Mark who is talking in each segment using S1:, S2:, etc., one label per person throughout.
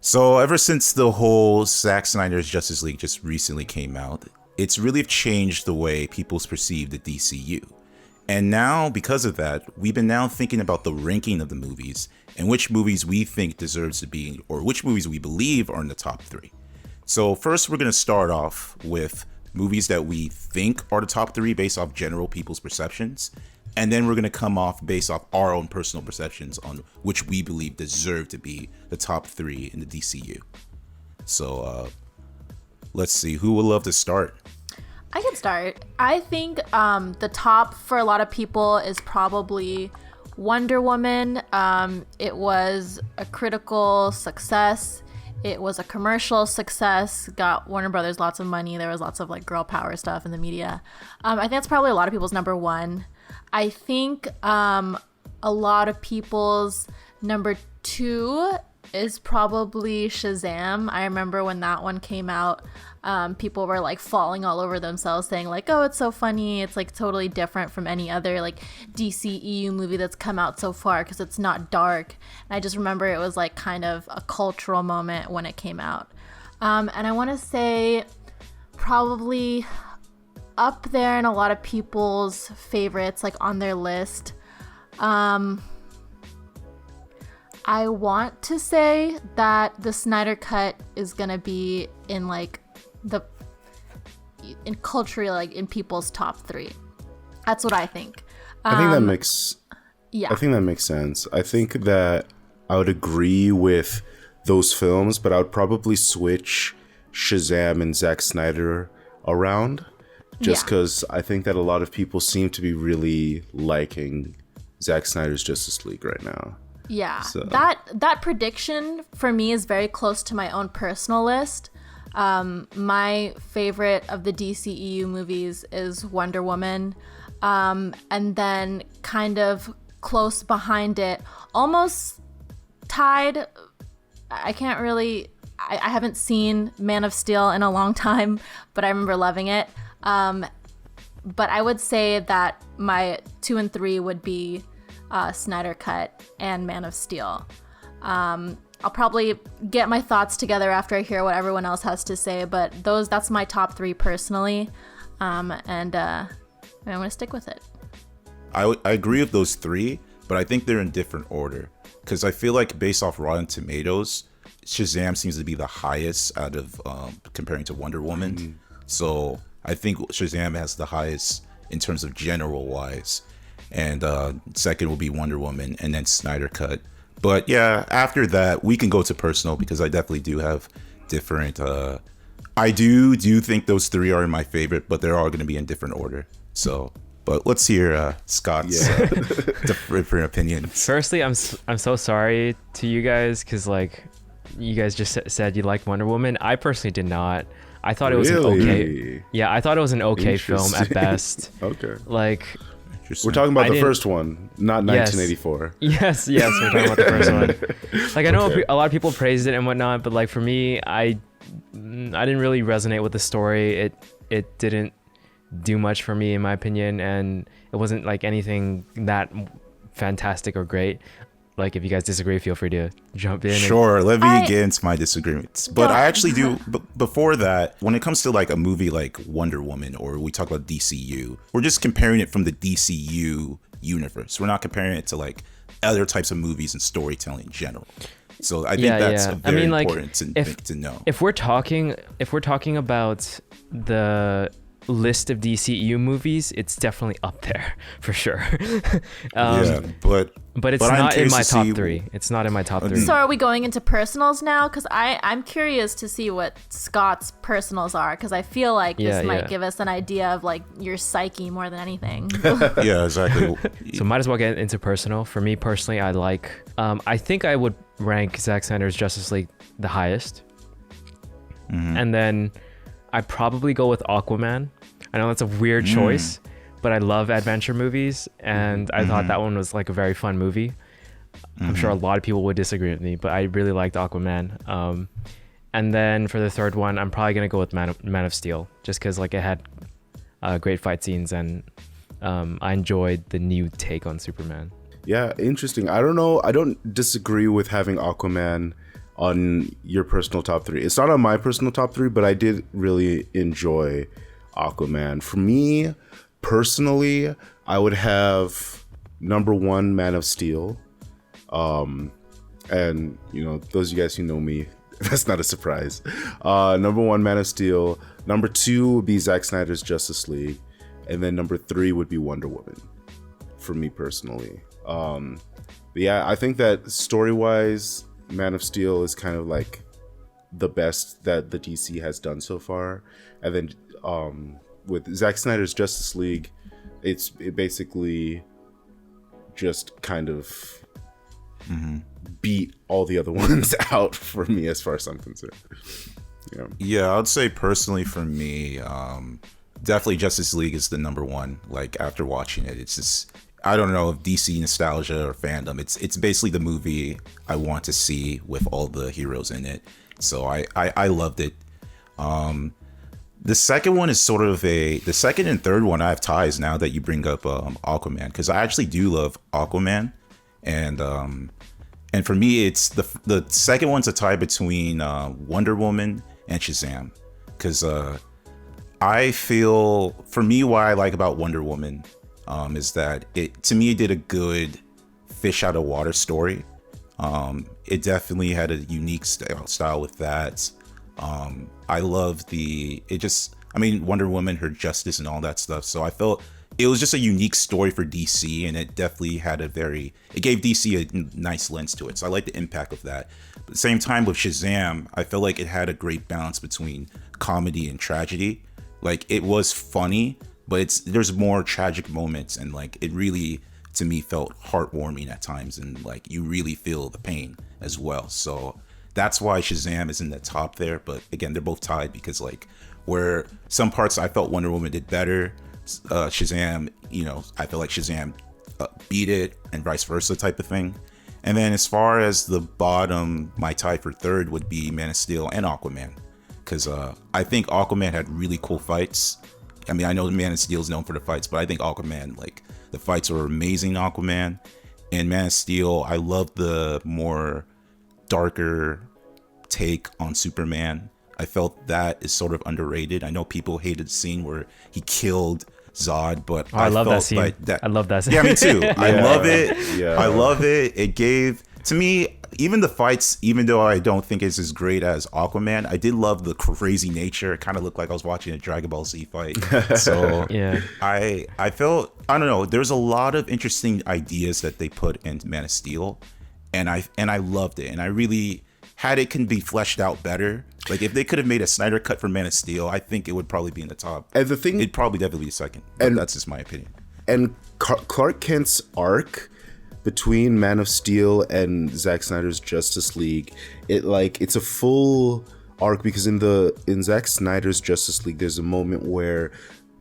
S1: So ever since the whole Zack Snyder's Justice League just recently came out, it's really changed the way people's perceive the DCU. And now, because of that, we've been now thinking about the ranking of the movies and which movies we think deserves to be, or which movies we believe are in the top three. So first, we're going to start off with movies that we think are the top three based off general people's perceptions. And then we're going to come off based off our own personal perceptions on which we believe deserve to be the top three in the DCU. So let's see, who would love to start?
S2: I can start. I think the top for a lot of people is probably Wonder Woman. It was a critical success. It was a commercial success. Got Warner Brothers lots of money. There was lots of like girl power stuff in the media. I think that's probably a lot of people's number one. I think a lot of people's number two is probably Shazam. I remember when that one came out, people were like falling all over themselves saying like, oh, it's so funny. It's like totally different from any other like DCEU movie that's come out so far because it's not dark. And I just remember it was like kind of a cultural moment when it came out. And I want to say probably up there in a lot of people's favorites, like on their list. I want to say that the Snyder Cut is gonna be in like in culturally, like in people's top three. That's what I think.
S3: I think that makes sense. I think that I would agree with those films, but I would probably switch Shazam and Zack Snyder around, just because I think that a lot of people seem to be really liking Zack Snyder's Justice League right now.
S2: Yeah, so that prediction for me is very close to my own personal list. My favorite of the DCEU movies is Wonder Woman, and then kind of close behind it, almost tied. I can't really. I haven't seen Man of Steel in a long time, but I remember loving it. But I would say that my 2 and 3 would be Snyder Cut and Man of Steel. I'll probably get my thoughts together after I hear what everyone else has to say, but that's my top 3 personally, and I'm gonna stick with it.
S1: I agree with those 3, but I think they're in different order because I feel like based off Rotten Tomatoes, Shazam seems to be the highest out of comparing to Wonder Woman. So I think Shazam has the highest in terms of general wise. And second will be Wonder Woman, and then Snyder Cut. But yeah, after that, we can go to personal because I definitely do have different. I do think those 3 are my favorite, but they're all going to be in different order. So, but let's hear Scott's different opinions.
S4: Firstly, I'm so sorry to you guys because like you guys just said you liked Wonder Woman. I personally did not. I thought it was an okay. Yeah, I thought it was an okay film at best.
S3: Okay.
S4: Like.
S3: We're talking about the first one, not 1984.
S4: Yes, we're talking about the first one. Like I know a lot of people praised it and whatnot, but like for me, I didn't really resonate with the story. It didn't do much for me in my opinion, and it wasn't like anything that fantastic or great. Like if you guys disagree, feel free to jump in.
S1: Sure, let me get into my disagreements. But I actually do. Before that, when it comes to like a movie like Wonder Woman, or we talk about DCU, we're just comparing it from the DCU universe. We're not comparing it to like other types of movies and storytelling in general. So I think that's very important to know.
S4: If we're talking about the list of DCEU movies, it's definitely up there for sure. But it's not in my top 3. It's not in my top 3.
S2: So are we going into personals now? Because I'm curious to see what Scott's personals are, because I feel like this might give us an idea of like your psyche more than anything.
S1: Yeah, exactly.
S4: So might as well get into personal. For me personally, I think I would rank Zack Snyder's Justice League the highest. Mm-hmm. And then I'd probably go with Aquaman. I know that's a weird choice, but I love adventure movies, and I thought that one was like a very fun movie. I'm sure a lot of people would disagree with me, but I really liked Aquaman. And then for the third one, I'm probably gonna go with Man of Steel, just because like it had great fight scenes, and I enjoyed the new take on Superman.
S3: Yeah, interesting. I don't know. I don't disagree with having Aquaman on your personal top three. It's not on my personal top three, but I did really enjoy Aquaman. For me, personally, I would have number one, Man of Steel. And, you know, those of you guys who know me, that's not a surprise. Number one, Man of Steel. Number two would be Zack Snyder's Justice League. And then number three would be Wonder Woman, for me personally. Yeah, I think that story-wise, Man of Steel is kind of like the best that the DC has done so far. And then with Zack Snyder's Justice League, it basically just kind of beat all the other ones out for me as far as I'm concerned.
S1: Yeah, I'd say personally for me, definitely Justice League is the number one. Like after watching it, it's just, I don't know if DC nostalgia or fandom. It's basically the movie I want to see with all the heroes in it. So I loved it. The second one is sort of the second and third one I have ties now that you bring up Aquaman, because I actually do love Aquaman, and for me it's the second one's a tie between Wonder Woman and Shazam, because I feel, for me, what I like about Wonder Woman is that it did a good fish out of water story. It definitely had a unique style with that. I love Wonder Woman, her justice and all that stuff. So I felt it was just a unique story for DC, and it definitely had it gave DC a nice lens to it. So I like the impact of that. But at the same time with Shazam, I felt like it had a great balance between comedy and tragedy. Like it was funny, but there's more tragic moments, and like it really, to me, felt heartwarming at times, and like you really feel the pain as well. So that's why Shazam is in the top there. But again, they're both tied because like where some parts I felt Wonder Woman did better, Shazam, I feel like Shazam beat it, and vice versa type of thing. And then as far as the bottom, my tie for third would be Man of Steel and Aquaman, because I think Aquaman had really cool fights. I mean, I know Man of Steel is known for the fights, but I think Aquaman, like the fights were amazing in Aquaman. And Man of Steel, I love the more darker take on Superman. I felt that is sort of underrated. I know people hated the scene where he killed Zod, but
S4: I love
S1: felt
S4: that scene.
S1: like
S4: I love that scene.
S1: Yeah, me too. I love it.
S3: Yeah.
S1: I love it. It gave, to me, even the fights, even though I don't think it's as great as Aquaman, I did love the crazy nature. It kind of looked like I was watching a Dragon Ball Z fight. So
S4: yeah,
S1: I felt, I don't know, there's a lot of interesting ideas that they put into Man of Steel, and I loved it. And I really, had it can be fleshed out better. Like if they could have made a Snyder cut for Man of Steel, I think it would probably be in the top.
S3: And the thing,
S1: it'd probably definitely be second. But that's just my opinion.
S3: And Clark Kent's arc between Man of Steel and Zack Snyder's Justice League, it's a full arc, because in Zack Snyder's Justice League, there's a moment where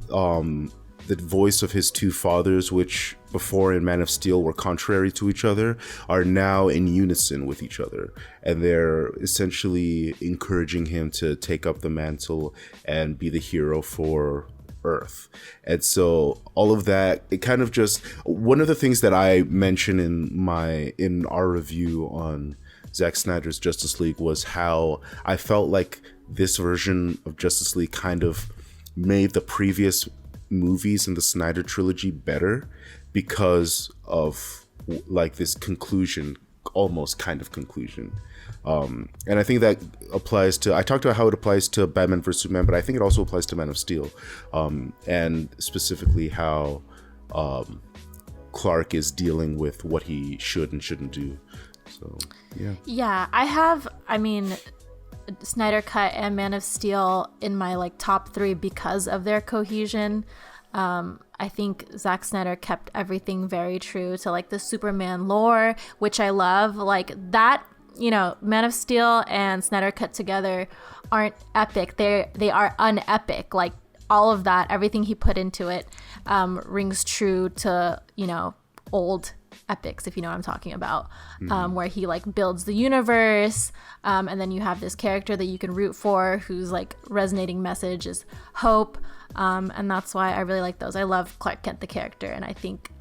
S3: the voice of his two fathers, which before in Man of Steel were contrary to each other, are now in unison with each other, and they're essentially encouraging him to take up the mantle and be the hero for Earth. And so all of that, it kind of just, one of the things that I mentioned in our review on Zack Snyder's Justice League was how I felt like this version of Justice League kind of made the previous movies in the Snyder trilogy better because of like this conclusion, almost kind of conclusion. And I think that applies to, I talked about how it applies to Batman vs. Superman, but I think it also applies to Man of Steel, and specifically how Clark is dealing with what he should and shouldn't do. So
S2: yeah, I mean, Snyder Cut and Man of Steel in my like top three because of their cohesion. I think Zack Snyder kept everything very true to like the Superman lore, which I love. Like that, Man of Steel and Snyder Cut together aren't epic. They are unepic. Like all of that, everything he put into it rings true to, old epics, if you know what I'm talking about, where he like builds the universe, and then you have this character that you can root for whose like resonating message is hope, and that's why I really like those. I love Clark Kent the character, and I think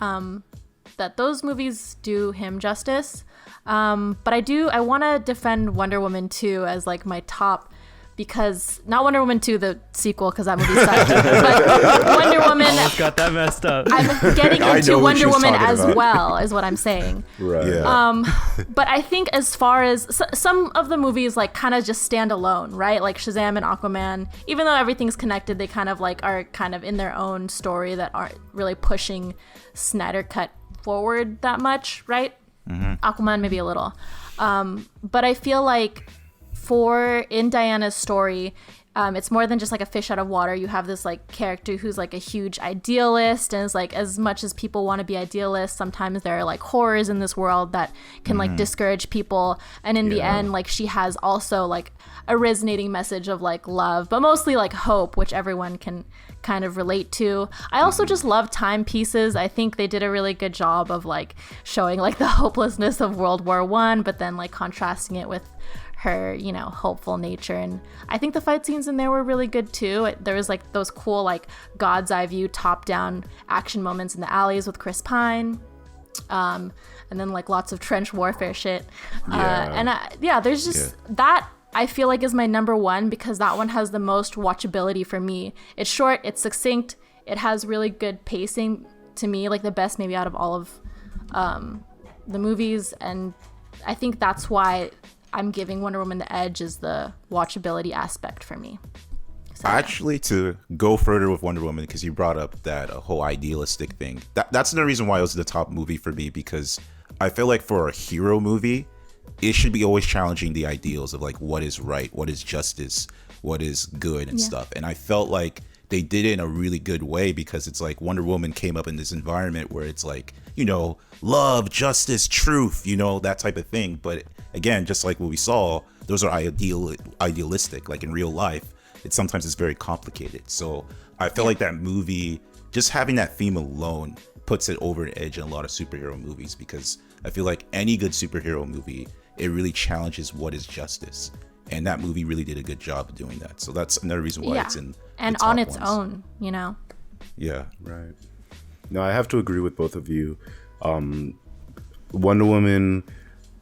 S2: that those movies do him justice. But I want to defend Wonder Woman 2 as like my top, because not Wonder Woman 2 the sequel, because that movie sucked, but Wonder Woman.
S4: Almost got that messed up.
S2: I'm getting into Wonder Woman as well, is what I'm saying.
S3: Right.
S1: Yeah.
S2: But I think as far as some of the movies like kind of just stand alone, right? Like Shazam and Aquaman, even though everything's connected, they kind of like are kind of in their own story that aren't really pushing Snyder cut forward that much, right? Aquaman maybe a little. But I feel like in Diana's story, it's more than just like a fish out of water. You have this like character who's like a huge idealist, and it's like, as much as people want to be idealists, sometimes there are like horrors in this world that can like discourage people. And in the end, like she has also like a resonating message of like love, but mostly like hope, which everyone can kind of relate to. I also just love timepieces. I think they did a really good job of like showing like the hopelessness of World War I, but then like contrasting it with her, you know, hopeful nature. And I think the fight scenes in there were really good too. There was like those cool like God's eye view top down action moments in the alleys with Chris Pine, and then like lots of trench warfare shit. There's just that I feel like is my number one, because that one has the most watchability for me. It's short, it's succinct, it has really good pacing to me, like the best maybe out of all of the movies. And I think that's why I'm giving Wonder Woman the edge, is the watchability aspect for me. So,
S1: actually, to go further with Wonder Woman, because you brought up that whole idealistic thing, that's the reason why it was the top movie for me, because I feel like for a hero movie, it should be always challenging the ideals of like what is right, what is justice, what is good and stuff. And I felt like they did it in a really good way, because it's like Wonder Woman came up in this environment where it's like, you know, love, justice, truth, you know, that type of thing. But again, just like what we saw, those are idealistic. Like in real life, sometimes it's very complicated. So I feel like that movie, just having that theme alone, puts it over the edge in a lot of superhero movies, because I feel like any good superhero movie, it really challenges what is justice. And that movie really did a good job of doing that. So that's another reason why it's in
S2: and
S1: the top
S2: on its
S1: ones.
S2: own, you know.
S1: Yeah.
S3: Right. No, I have to agree with both of you. Wonder Woman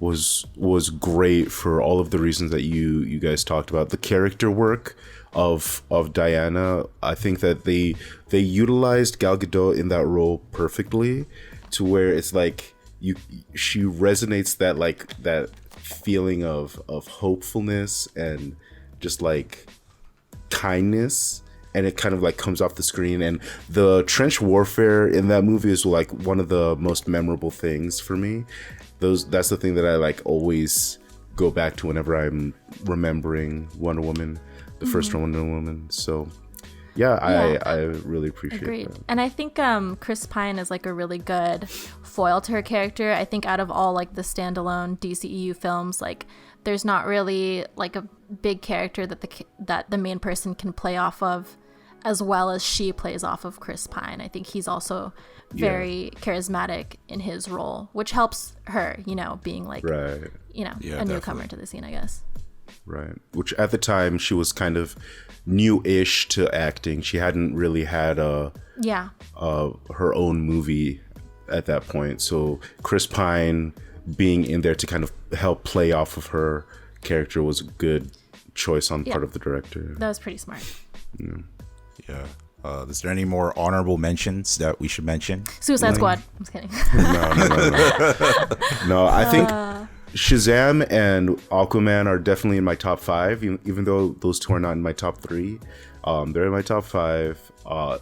S3: was great for all of the reasons that you guys talked about. The character work of Diana, I think that they utilized Gal Gadot in that role perfectly, to where it's like she resonates that feeling of hopefulness and just like kindness, and it kind of like comes off the screen. And the trench warfare in that movie is like one of the most memorable things for me. That's the thing that I like always go back to whenever I'm remembering Wonder Woman, the first Wonder Woman. So I really appreciate that.
S2: And I think Chris Pine is like a really good foil to her character. I think out of all like the standalone DCEU films, like there's not really like a big character that the main person can play off of as well as she plays off of Chris Pine. I think he's also very charismatic in his role, which helps her, you know, being like, you know, a newcomer to the scene, I guess.
S3: Right. Which at the time she was kind of new-ish to acting. She hadn't really had her own movie at that point. So Chris Pine being in there to kind of help play off of her character was a good choice on part of the director.
S2: That was pretty smart.
S1: Yeah. Is there any more honorable mentions that we should mention?
S2: Suicide Squad. I'm just kidding.
S3: No, I think Shazam and Aquaman are definitely in my top 5, even though those two are not in my top 3. They're in my top 5.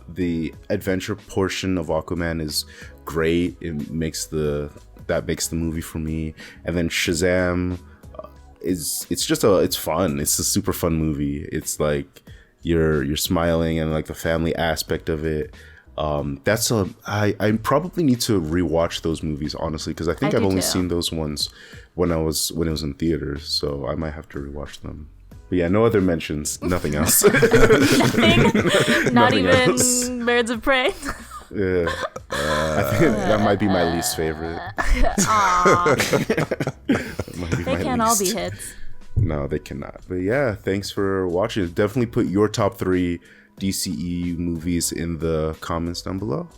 S3: The adventure portion of Aquaman is great. It makes the movie for me. And then Shazam it's fun. It's a super fun movie. It's like you're smiling, and like the family aspect of it. I probably need to rewatch those movies, honestly, because I think I've only seen those ones when it was in theaters, so I might have to rewatch them. But yeah, no other mentions, nothing else.
S2: Nothing? Not even
S3: else.
S2: Birds of Prey?
S3: Yeah, I think that might be my least favorite.
S2: They can't all be hits.
S3: No, they cannot. But yeah, thanks for watching. Definitely put your top 3 DCEU movies in the comments down below.